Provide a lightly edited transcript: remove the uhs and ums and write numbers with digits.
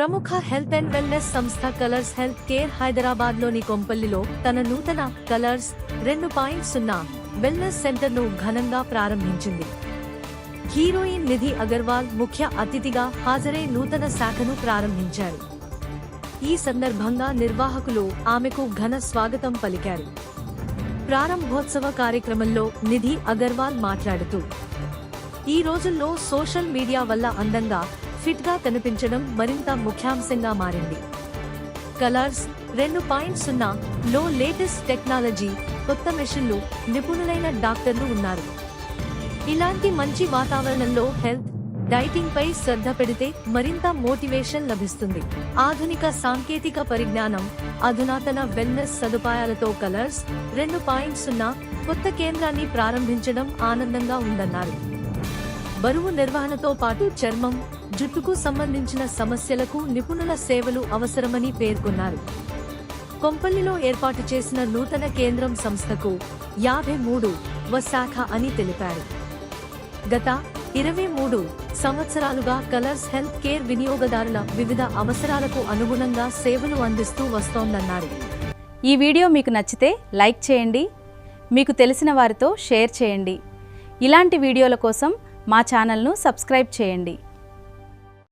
ప్రముఖ health and wellness సంస్థ Kolors health care హైదరాబాద్లోని కొంపల్లిలో తన నూతన కలర్స్ 2.0 వెల్నెస్ సెంటర్ను ఘనంగా ప్రారంభించింది. హీరోయిన్ నిధి అగర్వాల్ ముఖ్య అతిథిగా హాజరై నూతన శాఖను ప్రారంభించారు. ఈ సందర్భంగా నిర్వాహకులు ఆమెకు ఘన స్వాగతం పలికారు. ప్రారంభోత్సవ కార్యక్రమంలో నిధి అగర్వాల్ మాట్లాడుతూ, ఈ రోజుల్లో సోషల్ మీడియా వల్ల అందంగా, ఫిట్ గా కనిపించడం మరింత ముఖ్యాంశంగా మారింది. కలర్స్ 2.0 లో లేటెస్ట్ టెక్నాలజీ, కొత్త మెషిన్లు, నిపుణులైన డాక్టర్లు ఉన్నారు. ఇలాంటి మంచి వాతావరణంలో హెల్త్, డైటింగ్ పై శ్రద్ధ పెడితే మరింత మోటివేషన్ లభిస్తుంది. ఆధునిక సాంకేతిక పరిజ్ఞానం, అధునాతన వెల్నెస్ సదుపాయాలతో కలర్స్ 2.0 కొత్త కేంద్రాన్ని ప్రారంభించడం ఆనందంగా ఉందన్నారు. బరువు నిర్వహణతో పాటు చర్మం, జుట్టుకు సంబంధించిన సమస్యలకు నిపుణుల సేవలు అవసరమని పేర్కొన్నారు. కొంపల్లిలో ఏర్పాటు చేసిన నూతన కేంద్రం సంస్థకు 53వ శాఖ అని తెలిపారు. గత 23 సంవత్సరాలుగా కలర్స్ హెల్త్ కేర్ వినియోగదారుల వివిధ అవసరాలకు అనుగుణంగా సేవలు అందిస్తూ వస్తోందన్నారు. ఈ వీడియో మీకు నచ్చితే లైక్ చేయండి, మీకు తెలిసిన వారితో షేర్ చేయండి. ఇలాంటి వీడియోల కోసం మా ఛానల్ను సబ్స్క్రైబ్ చేయండి.